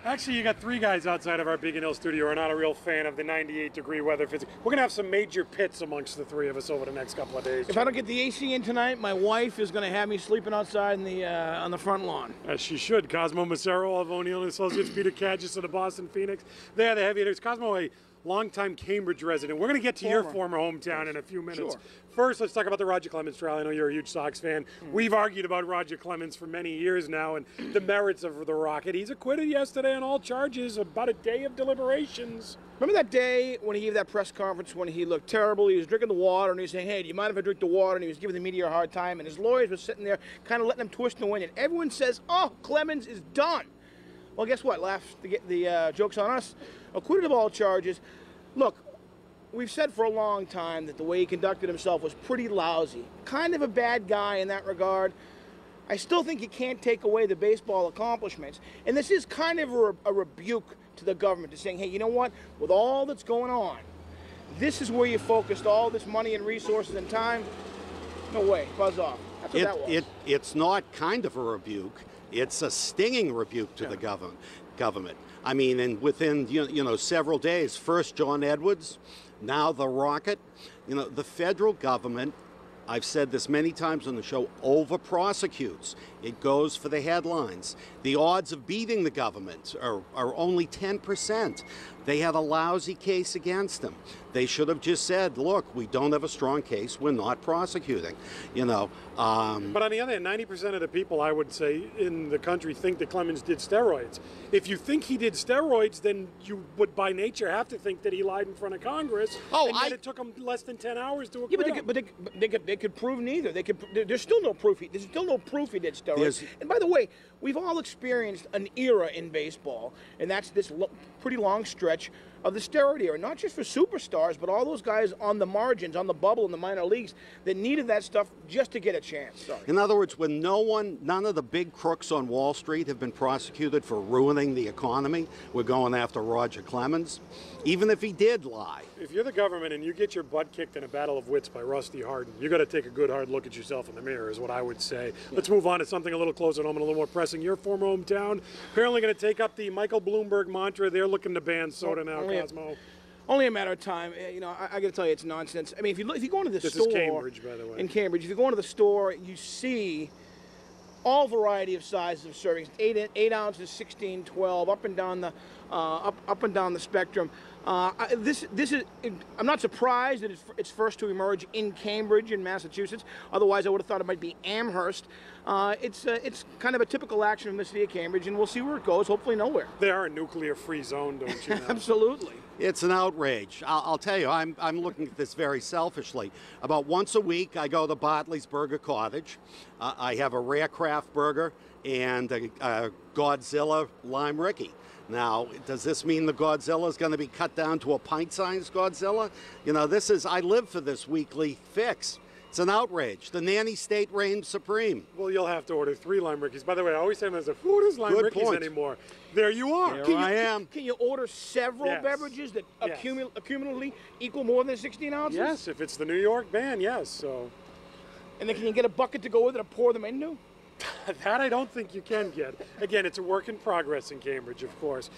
Actually, you got three guys outside of our Beacon Hill studio who are not a real fan of the 98-degree weather. We're going to have some major pits amongst the three of us over the next couple of days. If I don't get the AC in tonight, my wife is going to have me sleeping outside in the on the front lawn. As she should. Cosmo Macero of O'Neill & Associates, Peter Cadgis of the Boston Phoenix. They are the heavy hitters. Cosmo, a longtime Cambridge resident. We're going to get to your former hometown in a few minutes. Sure. First, let's talk about the Roger Clemens trial. I know you're a huge Sox fan. We've argued about Roger Clemens for many years now and the merits of the Rocket. He's acquitted yesterday on all charges, about a day of deliberations. Remember that day when he gave that press conference when he looked terrible? He was drinking the water and he was saying, hey, do you mind if I drink the water? And he was giving the media a hard time. And his lawyers were sitting there kind of letting him twist and wind. And everyone says, oh, Clemens is done. Well, guess what? The joke's on us. Acquitted of all charges. Look, we've said for a long time that the way he conducted himself was pretty lousy. Kind of a bad guy in that regard. I still think you can't take away the baseball accomplishments. And this is kind of a rebuke to the government, to saying, hey, you know what? With all that's going on, this is where you focused all this money and resources and time. No way. Buzz off. That's what that was. It's not kind of a rebuke. It's a stinging rebuke to the government. I mean, and within several days, first John Edwards, now the Rocket. The federal government, I've said this many times on the show, over-prosecutes. It goes for the headlines. The odds of beating the government are only 10%. They have a lousy case against them. They should have just said, look, we don't have a strong case, we're not prosecuting. But on the other hand, 90% of the people, I would say, in the country think that Clemens did steroids. If you think he did steroids, then you would by nature have to think that he lied in front of Congress. And yet it took him less than 10 hours to acquit him. But they could prove neither. There's still no proof. There's still no proof he did steroids. And by the way, we've all experienced an era in baseball, and that's this pretty long stretch of the steroid era, not just for superstars, but all those guys on the margins, on the bubble in the minor leagues that needed that stuff just to get a chance. Sorry. In other words, when none of the big crooks on Wall Street have been prosecuted for ruining the economy, we're going after Roger Clemens, even if he did lie. If you're the government and you get your butt kicked in a battle of wits by Rusty Hardin, you got to take a good hard look at yourself in the mirror, is what I would say. Let's move on to something a little closer to home and a little more pressing. Your former hometown apparently going to take up the Michael Bloomberg mantra. They're looking to ban soda now, Cosmo. Only a matter of time. I got to tell you, it's nonsense. I mean, if you go into the store... This is Cambridge, by the way. In Cambridge. If you go into the store, you see all variety of sizes of servings. 8 ounces, 16, 12, up and down the spectrum. This is. I'm not surprised that it's first to emerge in Cambridge, in Massachusetts. Otherwise, I would have thought it might be Amherst. It's kind of a typical action from the city of Cambridge, and we'll see where it goes. Hopefully, nowhere. They are a nuclear-free zone, don't you know? Absolutely. It's an outrage. I'll tell you, I'm looking at this very selfishly. About once a week, I go to Bartley's Burger Cottage. I have a rare craft burger and a Godzilla Lime Ricky. Now, does this mean the Godzilla is going to be cut down to a pint-sized Godzilla? I live for this weekly fix. It's an outrage. The nanny state reigns supreme. Well, you'll have to order 3 Lime Rickies. By the way, I always say to myself, who orders Lime Rickies anymore? There you are. There I am. Can you order several beverages that accumulatively equal more than 16 ounces? Yes, if it's the New York ban, yes. So. And then can you get a bucket to go with it to pour them into? That I don't think you can get. Again, it's a work in progress in Cambridge, of course.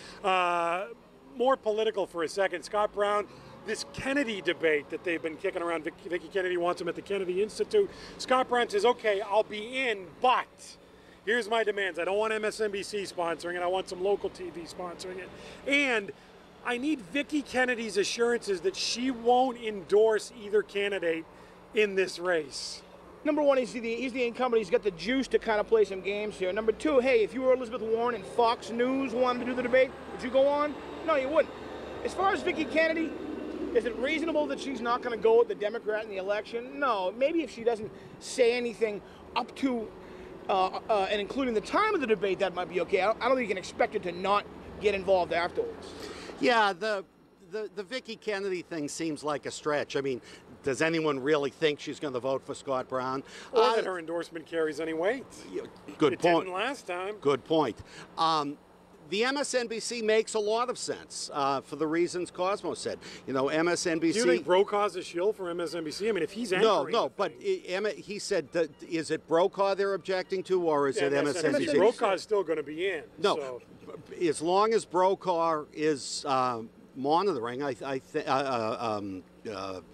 More political for a second. Scott Brown, this Kennedy debate that they've been kicking around. Vicki Kennedy wants him at the Kennedy Institute. Scott Brown says, okay, I'll be in, but here's my demands. I don't want MSNBC sponsoring it. I want some local TV sponsoring it. And I need Vicki Kennedy's assurances that she won't endorse either candidate in this race. Number one, he's the incumbent. He's got the juice to kind of play some games here. Number two, hey, if you were Elizabeth Warren and Fox News wanted to do the debate, would you go on? No, you wouldn't. As far as Vicki Kennedy, is it reasonable that she's not going to go with the Democrat in the election? No. Maybe if she doesn't say anything up to and including the time of the debate, that might be okay. I don't think you can expect her to not get involved afterwards. Yeah, the Vicki Kennedy thing seems like a stretch. I mean, does anyone really think she's going to vote for Scott Brown? Or that her endorsement carries any weight. Good point. It didn't last time. Good point. the MSNBC makes a lot of sense for the reasons Cosmo said. You know, MSNBC. Do you think Brokaw's a shill for MSNBC? I mean, if he's anchoring no, but he said, is it Brokaw they're objecting to, or is it MSNBC? Brokaw's still going to be in. No, so. as long as Brokaw is monitoring,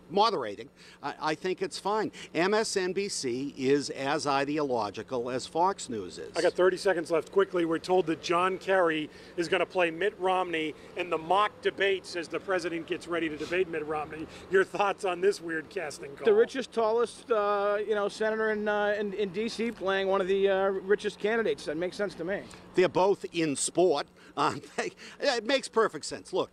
moderating, I think it's fine. MSNBC is as ideological as Fox News is. I got 30 seconds left. Quickly, we're told that John Kerry is going to play Mitt Romney in the mock debates as the president gets ready to debate Mitt Romney. Your thoughts on this weird casting call? The richest, tallest, senator in D.C. playing one of the richest candidates. That makes sense to me. They're both in sport. It makes perfect sense. Look,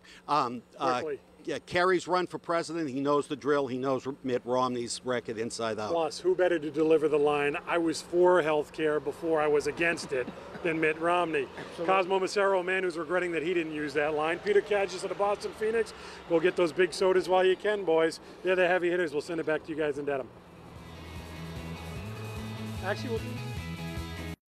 yeah, Kerry's run for president. He knows the drill. He knows Mitt Romney's record inside out. Plus, who better to deliver the line, I was for health care before I was against it, than Mitt Romney. Absolutely. Cosmo Macero, a man who's regretting that he didn't use that line. Peter Kadges of the Boston Phoenix. Go get those big sodas while you can, boys. They're the heavy hitters. We'll send it back to you guys in Dedham. Actually, we'll do